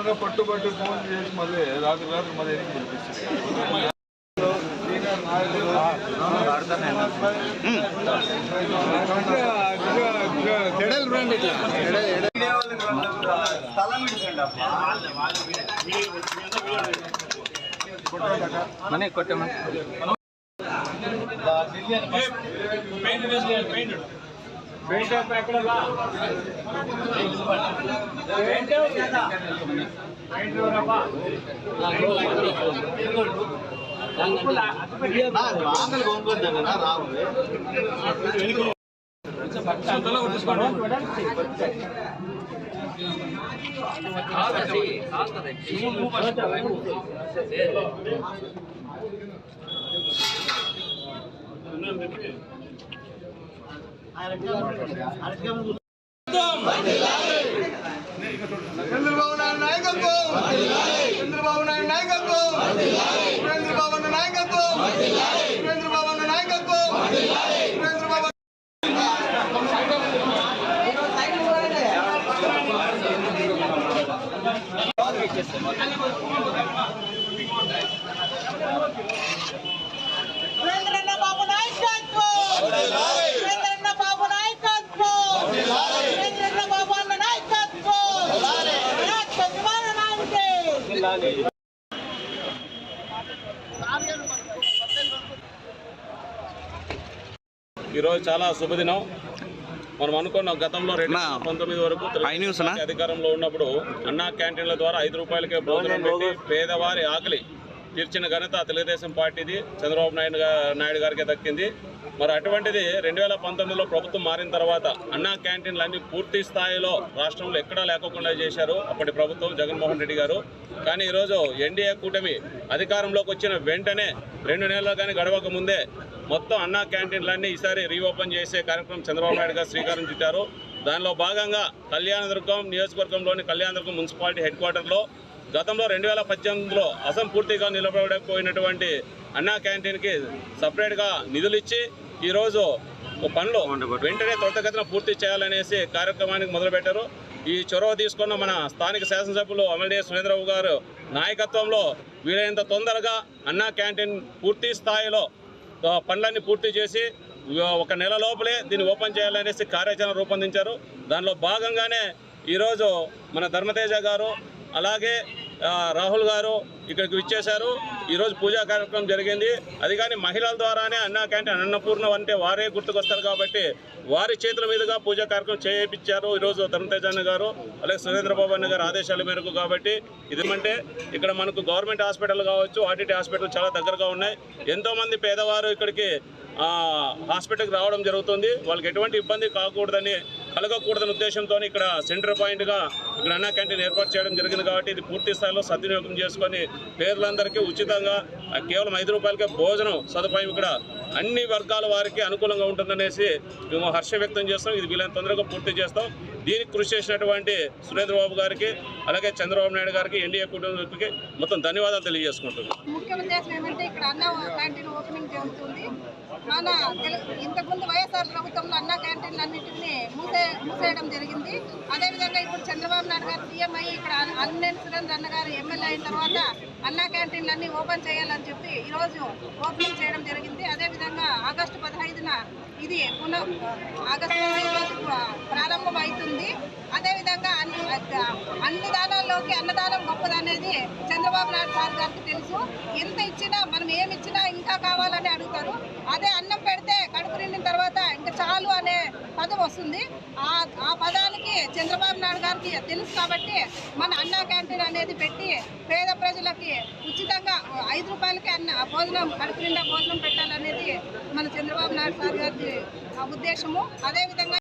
తొందరగా పట్టుబట్టి ఫోన్ చేసి మళ్ళీ రాత్రి మళ్ళీ ఎన్నిక పిలిపిస్తుంది. మనే కొట్టమని చంద్రబాబు నాయుడు నాయకత్వం, చంద్రబాబు నాయుడు నాయకత్వం, సురేంద్రబాబు అన్న నాయకత్వం, సురేంద్రబాబు అన్న నాయకత్వం, సురేంద్రబాబు సురేంద్రబాబు నాయకత్వం, సురేంద్రబాబు నాయకత్వం, సురేంద్రబాబు అన్న నాయకత్వం, చంద్రబాబు నాయుడు. ఈరోజు చాలా శుభదినం. మనం అనుకున్న గతంలో 2019 వరకు అధికారంలో ఉన్నప్పుడు అన్నా క్యాంటీన్ల ద్వారా 5 రూపాయలకే భోజనం పెట్టి పేదవారి ఆకలి తీర్చిన ఘనత తెలుగుదేశం పార్టీది, చంద్రబాబు నాయుడు గారికి దక్కింది. మరి అటువంటిది 2019లో ప్రభుత్వం మారిన తర్వాత అన్నా క్యాంటీన్లు అన్ని పూర్తి స్థాయిలో రాష్ట్రంలో ఎక్కడా లేకుండా చేశారు అప్పటి ప్రభుత్వం, జగన్మోహన్ రెడ్డి గారు. కానీ ఈరోజు ఎన్డీఏ కూటమి అధికారంలోకి వచ్చిన వెంటనే 2 నెలలు కానీ గడవక ముందే మొత్తం అన్నా క్యాంటీన్లన్నీ ఈసారి రీఓపెన్ చేసే కార్యక్రమం చంద్రబాబు నాయుడు గారు శ్రీకారం చుట్టారు. దానిలో భాగంగా కళ్యాణదుర్గం నియోజకవర్గంలోని కళ్యాణదుర్గం మున్సిపాలిటీ హెడ్ క్వార్టర్లో గతంలో 2018లో అసంపూర్తిగా నిలబడిపోయినటువంటి అన్నా క్యాంటీన్కి సపరేట్గా నిధులు ఇచ్చి ఈరోజు పనులు వెంటనే త్వరితగతిన పూర్తి చేయాలనేసి కార్యక్రమానికి మొదలుపెట్టారు. ఈ చొరవ తీసుకున్న మన స్థానిక శాసనసభ్యులు అమలడే సురేంద్రబాబు గారు నాయకత్వంలో వీలైనంత తొందరగా అన్నా క్యాంటీన్ పూర్తి స్థాయిలో పనులన్నీ పూర్తి చేసి 1 నెల లోపలే దీన్ని ఓపెన్ చేయాలనేసి కార్యాచరణ రూపొందించారు. దానిలో భాగంగానే ఈరోజు మన ధర్మతేజ గారు అలాగే రాహుల్ గారు ఇక్కడికి విచ్చేశారు. ఈరోజు పూజా కార్యక్రమం జరిగింది. అది కానీ మహిళల ద్వారానే అన్నా క్యాంటీన్ అన్నపూర్ణ అంటే వారే గుర్తుకొస్తారు కాబట్టి వారి చేతుల మీదుగా పూజా కార్యక్రమం చేయించారు ఈరోజు ధర్మతేజ అన్న గారు అలాగే సురేంద్రబాబు అన్న గారు ఆదేశాల మేరకు. కాబట్టి ఇదేమంటే ఇక్కడ మనకు గవర్నమెంట్ హాస్పిటల్ కావచ్చు, ఆర్టీటీ హాస్పిటల్ చాలా దగ్గరగా ఉన్నాయి. ఎంతోమంది పేదవారు ఇక్కడికి హాస్పిటల్కి రావడం జరుగుతుంది. వాళ్ళకి ఎటువంటి ఇబ్బంది కలగకూడదని ఉద్దేశంతో ఇక్కడ సెంటర్ పాయింట్గా ఇక్కడ అన్నా క్యాంటీన్ ఏర్పాటు చేయడం జరిగింది. కాబట్టి ఇది పూర్తి స్థాయిలో సద్వినియోగం చేసుకొని పేదలందరికీ ఉచితంగా కేవలం 5 రూపాయలకే భోజనం సదుపాయం ఇక్కడ అన్ని వర్గాల వారికి అనుకూలంగా ఉంటుందనేసి మేము హర్షం వ్యక్తం చేస్తాం. ఇది వీళ్ళని తొందరగా పూర్తి చేస్తాం. దీనికి కృషి చేసినటువంటి సురేంద్రబాబు గారికి అలాగే చంద్రబాబు నాయుడు గారికి ఎన్డీఏ కుటుంబానికి మొత్తం ధన్యవాదాలు తెలియజేసుకుంటున్నాం. ముఖ్య ఉద్దేశం ఏమంటే ఇక్కడ అన్నా క్యాంటీన్ ఓపెనింగ్ జరుగుతుంది. మన ఇంతకుముందు వైఎస్ఆర్ ప్రభుత్వంలో అన్నా క్యాంటీన్లు అన్నింటినీ మూసేయడం జరిగింది. అదేవిధంగా ఇప్పుడు చంద్రబాబు నాయుడు గారు సీఎం అయ్యి ఇక్కడ అన్నేని సురేంద్ర అన్న గారు ఎమ్మెల్యే అయిన తర్వాత అన్నా క్యాంటీన్లు అన్నీ ఓపెన్ చేయాలని చెప్పి ఈరోజు ఓపెనింగ్ చేయడం జరిగింది. అదేవిధంగా ఆగస్టు 15న ఇది ఆగస్టు 15 ప్రారంభం అవుతుంది. అదేవిధంగా అన్ని దానాల్లోకి అన్నదానం గొప్పదనేది చంద్రబాబు నాయుడు సార్ గారికి తెలుసు. ఎంత ఇచ్చినా మనం ఏమి ఇచ్చినా ఇంకా కావాలని అడుగుతారు. అదే అన్నం పెడితే కడుపు నిండిన తర్వాత ఇంకా చాలు అనే పదం వస్తుంది. ఆ పదానికి చంద్రబాబు నాయుడు గారికి తెలుసు. కాబట్టి మన అన్నా క్యాంటీన్ అనేది పెట్టి పేద ప్రజలకి ఉచితంగా 5 రూపాయలకి భోజనం కడుపు నిండా భోజనం పెట్టాలనేది మన చంద్రబాబు నాయుడు సార్ గారి ఉద్దేశము. అదేవిధంగా